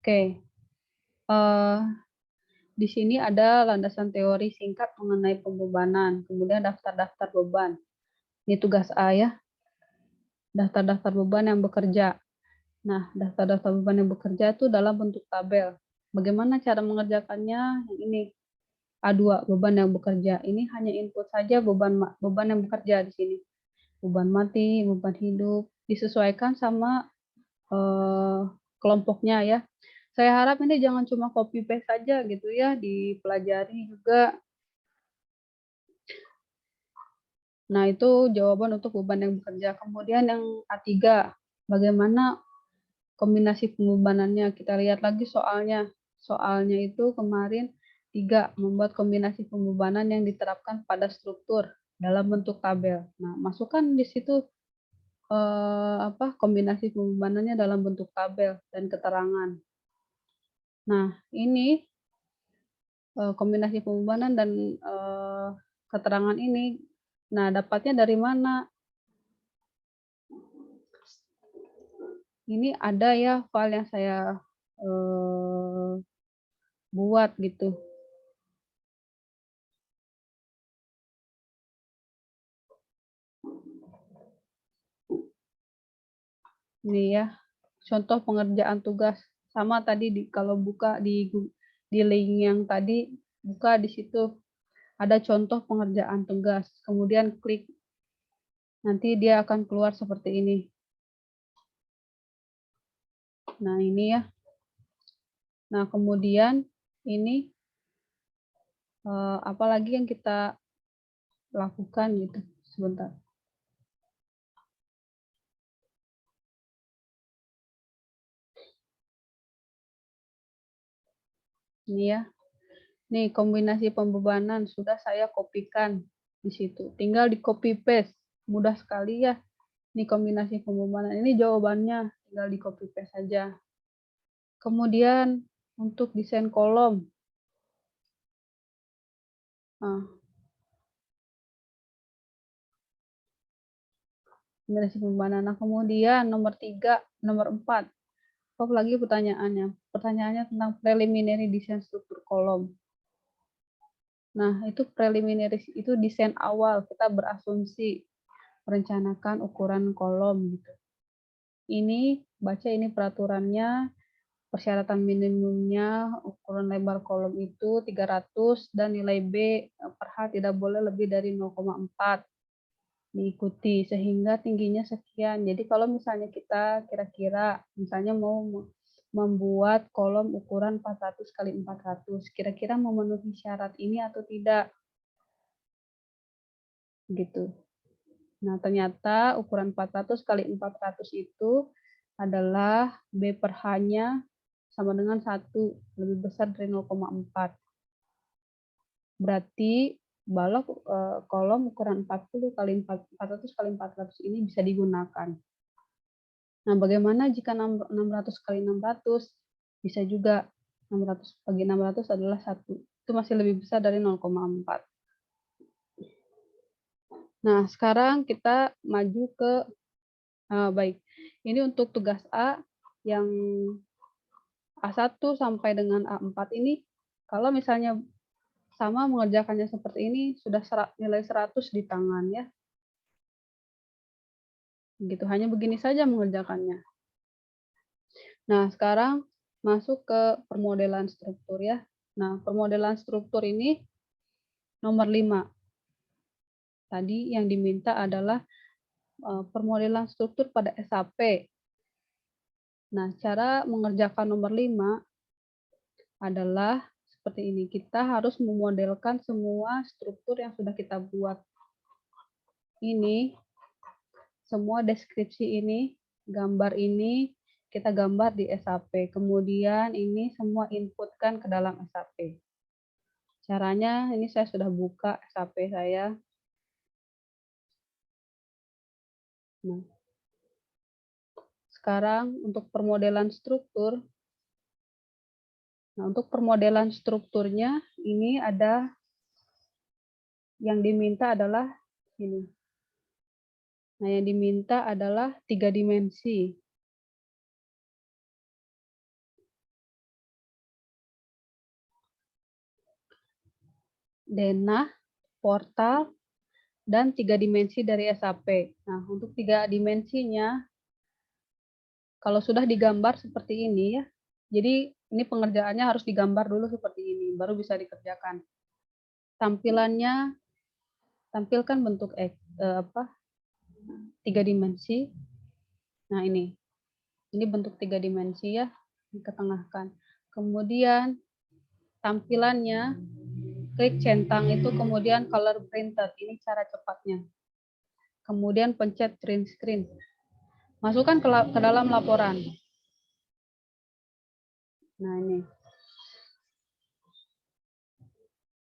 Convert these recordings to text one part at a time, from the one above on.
Oke, eee, di sini ada landasan teori singkat mengenai pembebanan, kemudian daftar-daftar beban. Ini tugas A ya, daftar-daftar beban yang bekerja. Nah, daftar-daftar beban yang bekerja itu dalam bentuk tabel. Bagaimana cara mengerjakannya? Yang ini, A2, beban yang bekerja. Ini hanya input saja beban yang bekerja di sini. Beban mati, beban hidup, disesuaikan sama, kelompoknya ya. Saya harap ini jangan cuma copy paste saja gitu ya, dipelajari juga. Nah, itu jawaban untuk beban yang bekerja. Kemudian yang A3, bagaimana kombinasi pembebanannya. Kita lihat lagi soalnya. Soalnya itu kemarin 3, membuat kombinasi pembebanan yang diterapkan pada struktur dalam bentuk tabel. Nah, masukkan di situ kombinasi pembebanannya dalam bentuk tabel dan keterangan. Nah, ini kombinasi pembebanan dan keterangan ini. Nah, dapatnya dari mana? Ini ada ya file yang saya buat gitu. Ini ya, contoh pengerjaan tugas. Sama tadi kalau buka di link yang tadi, buka di situ ada contoh pengerjaan tugas. Kemudian klik, nanti dia akan keluar seperti ini. Nah, ini ya. Nah, kemudian ini apalagi yang kita lakukan gitu. Sebentar. Ini ya. Nih, kombinasi pembebanan sudah saya kopikan di situ. Tinggal di copy paste. Mudah sekali ya. Ini kombinasi pembebanan. Ini jawabannya. Tinggal di copy paste saja. Kemudian untuk desain kolom. Nah, kombinasi pembebanan. Nah, kemudian nomor 3, nomor 4. Apa lagi pertanyaannya? Pertanyaannya tentang preliminary desain struktur kolom. Nah, itu preliminary itu desain awal. Kita berasumsi merencanakan ukuran kolom gitu. Ini baca ini peraturannya, persyaratan minimumnya, ukuran lebar kolom itu 300 dan nilai B per H tidak boleh lebih dari 0,4. Diikuti sehingga tingginya sekian. Jadi kalau misalnya kita kira-kira misalnya mau membuat kolom ukuran 400 kali 400, kira-kira memenuhi syarat ini atau tidak gitu. Nah, ternyata ukuran 400 kali 400 itu adalah B per H-nya sama dengan 1, lebih besar dari 0,4. Berarti balok kolom ukuran 40 kali 400 kali 400 ini bisa digunakan. Nah, bagaimana jika 600 kali 600? Bisa juga 600 bagi 600 adalah 1. Itu masih lebih besar dari 0,4. Nah, sekarang kita maju ke baik. Ini untuk tugas A yang A1 sampai dengan A4 ini, kalau misalnya sama mengerjakannya seperti ini, sudah nilai 100 di tangan ya. Gitu, hanya begini saja mengerjakannya. Nah, sekarang masuk ke permodelan struktur ya. Nah, permodelan struktur ini nomor 5. Tadi yang diminta adalah permodelan struktur pada SAP. Nah, cara mengerjakan nomor 5 adalah seperti ini. Kita harus memodelkan semua struktur yang sudah kita buat. Ini, semua deskripsi ini, gambar ini, kita gambar di SAP. Kemudian ini semua inputkan ke dalam SAP. Caranya, ini saya sudah buka SAP saya. Nah, sekarang untuk permodelan struktur. Nah, untuk permodelan strukturnya, ini ada yang diminta adalah ini. Nah, yang diminta adalah 3 dimensi. denah, portal, dan 3 dimensi dari SAP. Nah, untuk 3 dimensinya, kalau sudah digambar seperti ini ya, jadi ini pengerjaannya harus digambar dulu seperti ini, baru bisa dikerjakan. Tampilannya, tampilkan bentuk 3 dimensi. Nah, ini bentuk 3 dimensi ya, diketengahkan. Kemudian tampilannya, klik centang itu, kemudian color printer, ini cara cepatnya. Kemudian pencet print screen. Masukkan ke dalam laporan. Nah, ini.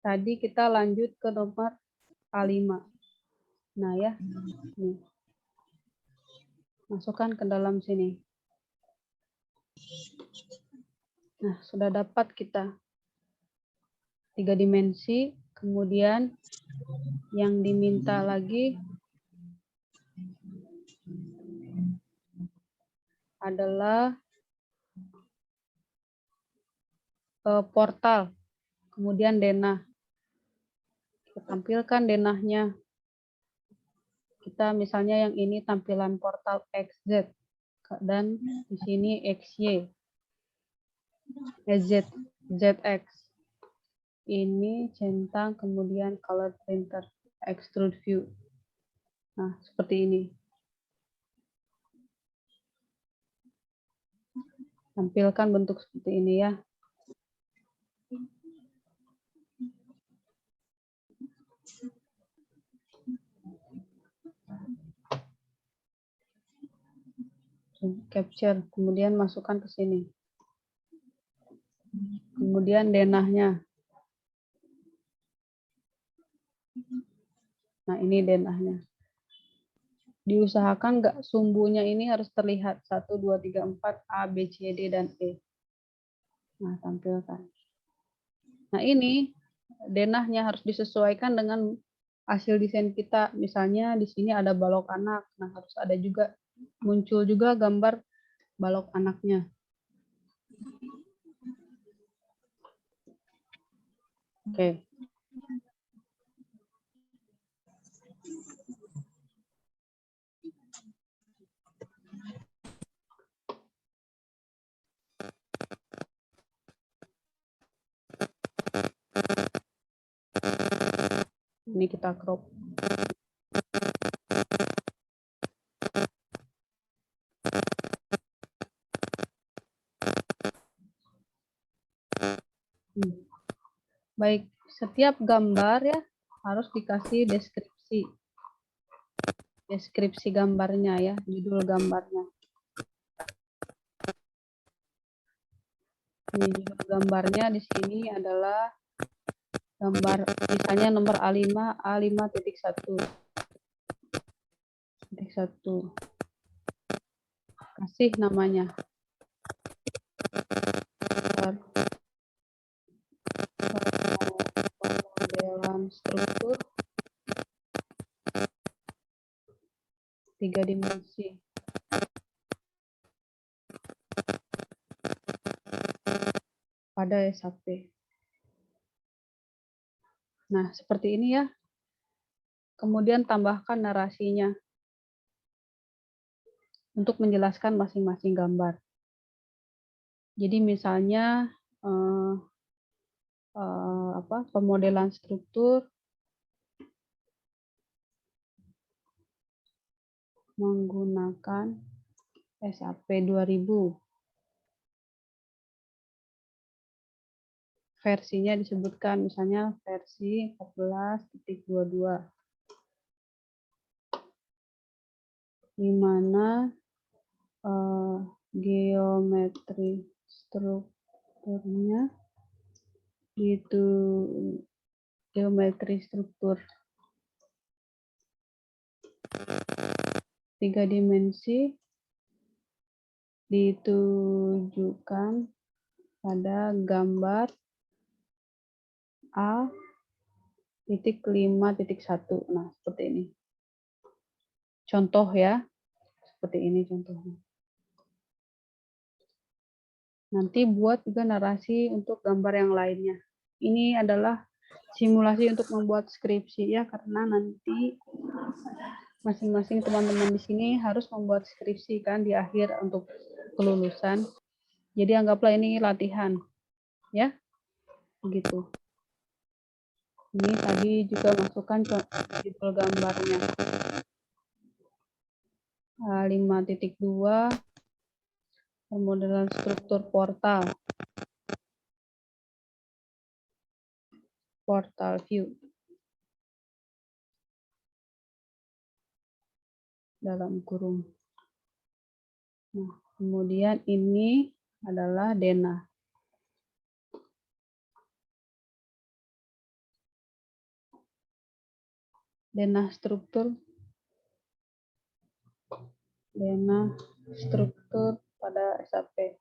Tadi kita lanjut ke nomor A5. Nah, ya. Nih. Masukkan ke dalam sini. Nah, sudah dapat kita 3 dimensi. Kemudian yang diminta lagi adalah portal, kemudian denah. Kita tampilkan denahnya. Kita misalnya yang ini tampilan portal XZ dan di sini XY, ZX. Ini centang, kemudian color printer, extrude view. Nah, seperti ini. Tampilkan bentuk seperti ini ya. Capture, kemudian masukkan ke sini. Kemudian denahnya. Nah, ini denahnya. Diusahakan nggak sumbunya ini harus terlihat 1, 2, 3, 4, A, B, C, D, dan E. Nah, tampilkan. Nah, ini denahnya harus disesuaikan dengan hasil desain kita. Misalnya di sini ada balok anak. Nah, harus ada juga, muncul juga gambar balok anaknya. Oke. Ini kita crop. Baik, setiap gambar ya harus dikasih deskripsi. Deskripsi gambarnya ya, judul gambarnya. Ini judul gambarnya di sini adalah gambar, misalnya nomor A5, A5.1. Kasih namanya. Pemodelan struktur 3 dimensi. Pada SAP. Nah, seperti ini ya. Kemudian tambahkan narasinya untuk menjelaskan masing-masing gambar. Jadi misalnya pemodelan struktur menggunakan SAP 2000. Versinya disebutkan, misalnya versi 14.22. Di mana geometri strukturnya itu geometri struktur 3 dimensi ditujukan pada gambar A.5.1. Nah, seperti ini. Contoh ya, seperti ini contohnya. Nanti buat juga narasi untuk gambar yang lainnya. Ini adalah simulasi untuk membuat skripsi ya, karena nanti masing-masing teman-teman di sini harus membuat skripsi kan di akhir untuk kelulusan. Jadi anggaplah ini latihan ya, begitu. Ini tadi juga masukkan judul gambarnya. 5.2 pemodelan struktur portal view dalam kurung. Nah, kemudian ini adalah denah. Denah struktur pada SAP.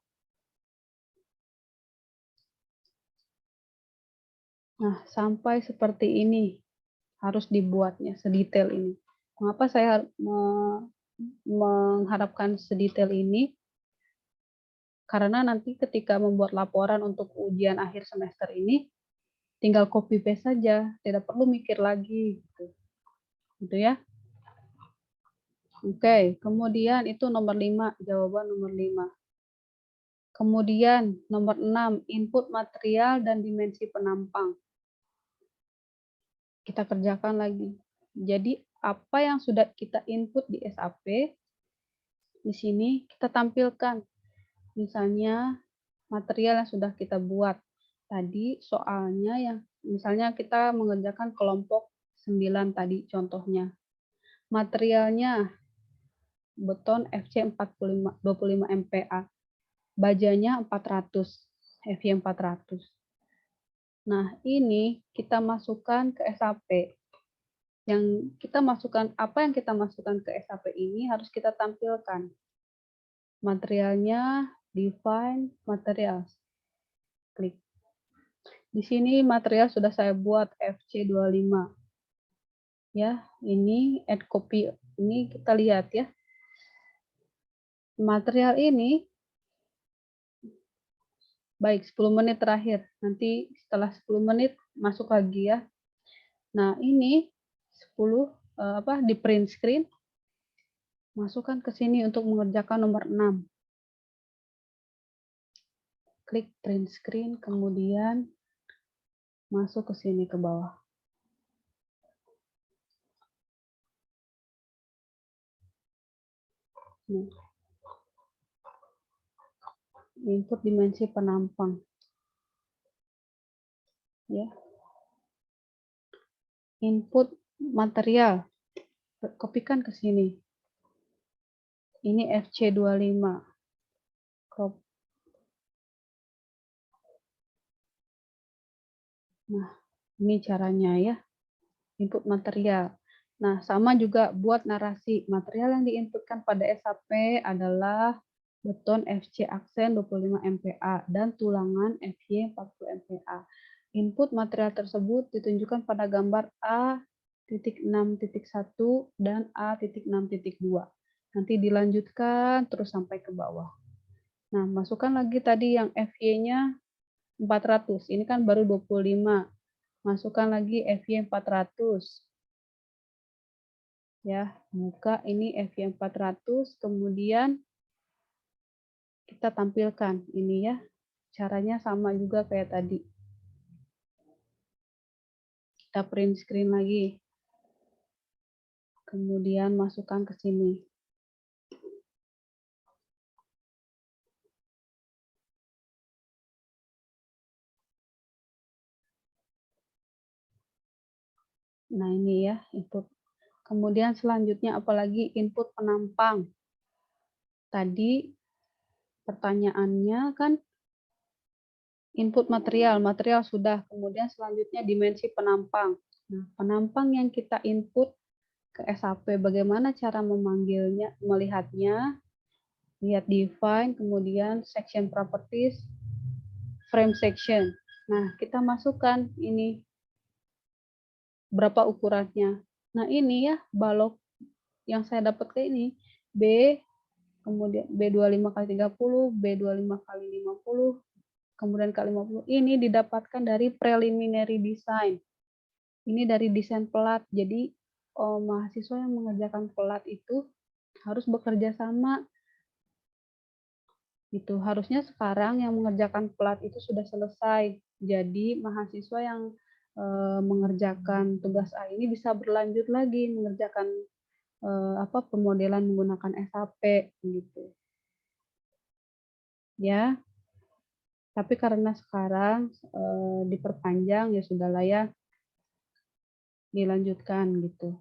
Nah, sampai seperti ini harus dibuatnya sedetail ini. Mengapa saya mengharapkan sedetail ini? Karena nanti ketika membuat laporan untuk ujian akhir semester ini, tinggal copy paste saja, tidak perlu mikir lagi. Gitu ya. Oke, kemudian itu nomor 5, jawaban nomor 5. Kemudian nomor 6, input material dan dimensi penampang. Kita kerjakan lagi. Jadi apa yang sudah kita input di SAP, di sini kita tampilkan. Misalnya material yang sudah kita buat. Tadi soalnya yang misalnya kita mengerjakan kelompok 9 tadi contohnya. Materialnya beton FC 25 MPa. Bajanya 400, FY 400. Nah, ini kita masukkan ke SAP. Yang kita masukkan, apa yang kita masukkan ke SAP ini harus kita tampilkan. Materialnya, define materials. Klik. Di sini material sudah saya buat FC25. Ya, ini add copy. Ini kita lihat ya. Material ini baik 10 menit terakhir. Nanti setelah 10 menit masuk lagi ya. Nah, ini 10 di print screen. Masukkan ke sini untuk mengerjakan nomor 6. Klik print screen, kemudian masuk ke sini ke bawah. Input dimensi penampang. Ya. Input material. Kopikan ke sini. Ini FC25. Crop. Nah, ini caranya ya. Input material. Nah, sama juga buat narasi. Material yang diinputkan pada SAP adalah beton FC aksen 25 MPa dan tulangan FY 40 MPa. Input material tersebut ditunjukkan pada gambar A.6.1 dan A.6.2. Nanti dilanjutkan terus sampai ke bawah. Nah, masukkan lagi tadi yang FY-nya 400. Ini kan baru 25. Masukkan lagi FY 400. Ya, buka ini FY 400, kemudian kita tampilkan ini ya. Caranya sama juga kayak tadi. Kita print screen lagi. Kemudian masukkan ke sini. Nah, ini ya input. Kemudian selanjutnya apalagi input penampang. Tadi pertanyaannya kan input material sudah. Kemudian selanjutnya dimensi penampang. Nah, penampang yang kita input ke SAP, bagaimana cara memanggilnya, melihatnya, lihat define, kemudian section properties, frame section. Nah, kita masukkan ini berapa ukurannya. Nah, ini ya balok yang saya dapat ke ini B, kemudian B25 kali 30, B25 kali 50, kemudian K50. Ini didapatkan dari preliminary design. Ini dari desain pelat. Jadi mahasiswa yang mengerjakan pelat itu harus bekerja sama. Itu harusnya sekarang yang mengerjakan pelat itu sudah selesai. Jadi mahasiswa yang mengerjakan tugas A ini bisa berlanjut lagi mengerjakan pemodelan menggunakan SAP gitu. Ya. Tapi karena sekarang diperpanjang ya sudahlah ya, dilanjutkan gitu.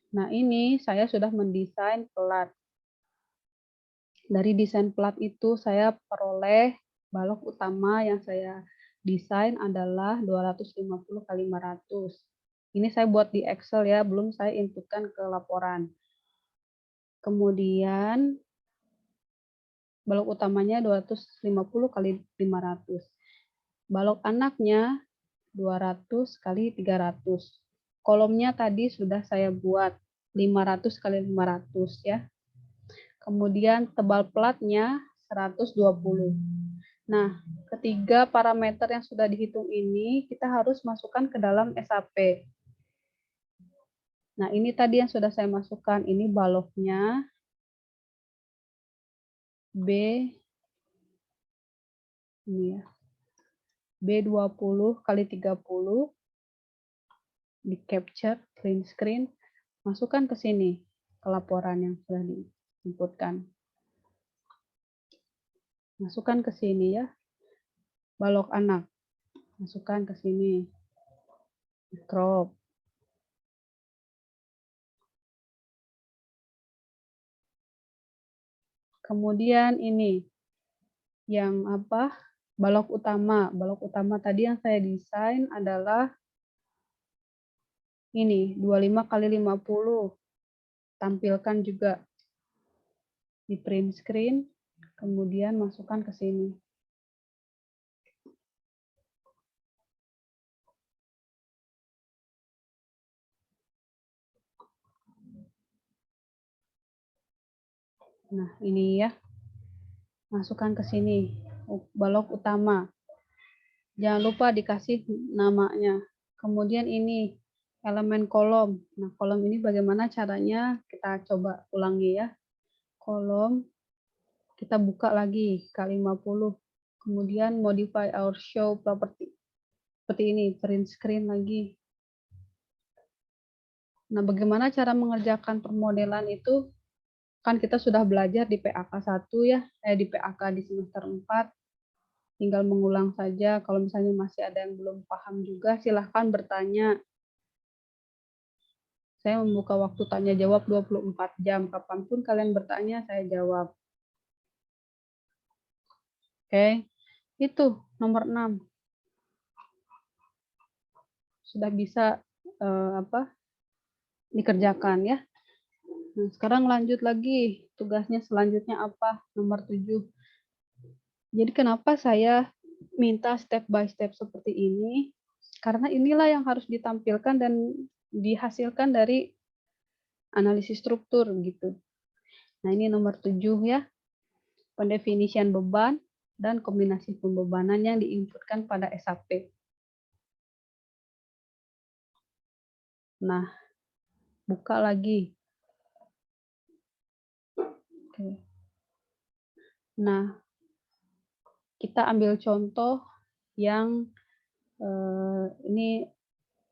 Nah, ini saya sudah mendesain pelat. Dari desain pelat itu saya peroleh balok utama yang saya desain adalah 250 kali 500. Ini saya buat di Excel ya, belum saya inputkan ke laporan. Kemudian balok utamanya 250 kali 500. Balok anaknya 200 kali 300. Kolomnya tadi sudah saya buat 500 kali 500 ya. Kemudian tebal platnya 120. Nah, ketiga parameter yang sudah dihitung ini kita harus masukkan ke dalam SAP. Nah, ini tadi yang sudah saya masukkan. Ini baloknya B ini ya. B20 kali 30 di capture, print screen, masukkan ke sini ke laporan yang sudah diinputkan. Masukkan ke sini ya. Balok anak. Masukkan ke sini. Crop. Kemudian ini yang apa? Balok utama. Balok utama tadi yang saya desain adalah ini 25 kali 50. Tampilkan juga di print screen. Kemudian masukkan ke sini. Nah, ini ya. Masukkan ke sini. Balok utama. Jangan lupa dikasih namanya. Kemudian ini elemen kolom. Nah, kolom ini bagaimana caranya? Kita coba ulangi ya. Kolom, kita buka lagi K50. Kemudian modify our show property. Seperti ini, print screen lagi. Nah, bagaimana cara mengerjakan permodelan itu? Kan kita sudah belajar di PAK 1 ya, di PAK di semester 4. Tinggal mengulang saja. Kalau misalnya masih ada yang belum paham juga, silahkan bertanya. Saya membuka waktu tanya jawab 24 jam. Kapanpun kalian bertanya, saya jawab. Oke, itu nomor 6. Sudah bisa dikerjakan ya. Nah, sekarang lanjut lagi. Tugasnya selanjutnya apa? Nomor 7. Jadi kenapa saya minta step by step seperti ini? Karena inilah yang harus ditampilkan dan dihasilkan dari analisis struktur gitu. Nah, ini nomor 7 ya. Pendefinisian beban dan kombinasi pembebanan yang diinputkan pada SAP. Nah, buka lagi. Oke. Nah, kita ambil contoh yang ini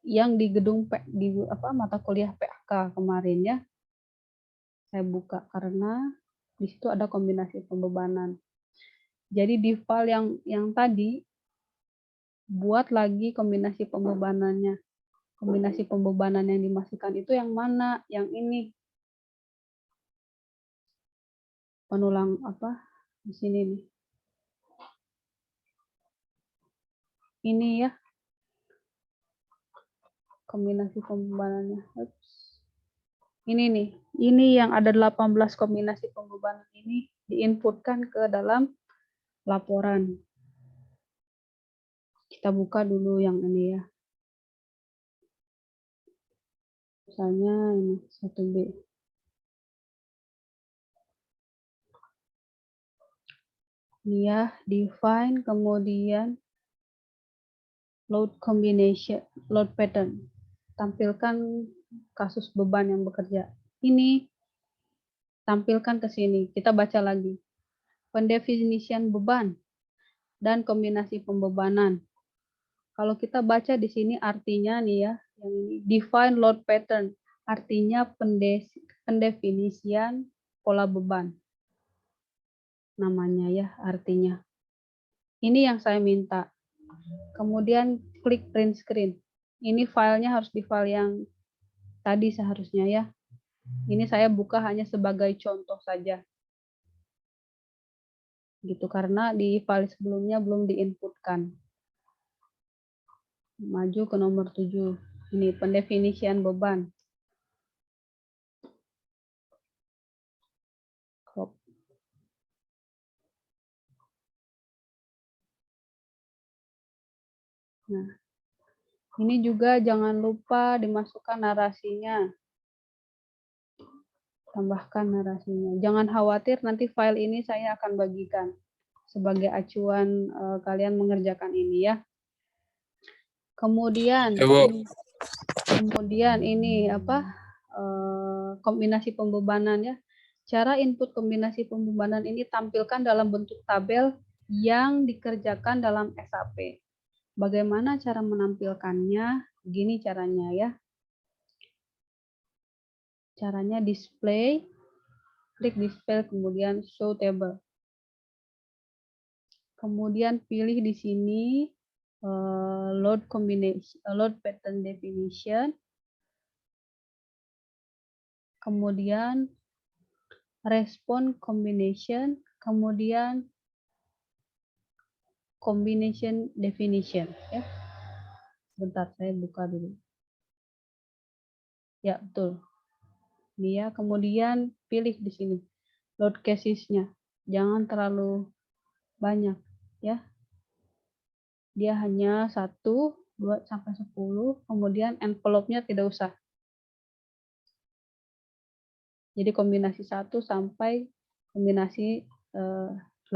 yang di gedung di mata kuliah PAK kemarin ya. Saya buka karena di situ ada kombinasi pembebanan. Jadi di file yang tadi buat lagi kombinasi pembebanannya. Kombinasi pembebanan yang dimasukkan itu yang mana? Yang ini. Penulang di sini nih. Ini ya. Kombinasi pembebanannya. Ini nih. Ini yang ada 18 kombinasi pembebanan ini diinputkan ke dalam laporan. Kita buka dulu yang ini ya. Misalnya ini 1B. Ini ya, define, kemudian load combination, load pattern. Tampilkan kasus beban yang bekerja. Ini tampilkan ke sini. Kita baca lagi. Pendefinisian beban dan kombinasi pembebanan. Kalau kita baca di sini artinya nih ya, yang ini define load pattern, artinya pendefinisian pola beban. Namanya ya, artinya. Ini yang saya minta. Kemudian klik print screen. Ini filenya harus di file yang tadi seharusnya ya. Ini saya buka hanya sebagai contoh saja. Gitu, karena di file sebelumnya belum diinputkan. Maju ke nomor 7. Ini pendefinisian beban. Crop. Nah, ini juga jangan lupa dimasukkan narasinya. Tambahkan narasinya. Jangan khawatir, nanti file ini saya akan bagikan sebagai acuan kalian mengerjakan ini ya. Kemudian ini apa? Kombinasi pembebanan ya. Cara input kombinasi pembebanan ini tampilkan dalam bentuk tabel yang dikerjakan dalam SAP. Bagaimana cara menampilkannya? Gini caranya ya. Caranya display, klik display, kemudian show table. Kemudian pilih di sini load combination, load pattern definition. Kemudian respon combination, kemudian combination definition ya. Bentar saya buka dulu. Ya, betul. Ini ya, kemudian pilih di sini load cases-nya. Jangan terlalu banyak ya. Dia hanya 1, 2 sampai 10, kemudian envelope-nya tidak usah. Jadi kombinasi 1 sampai kombinasi 18.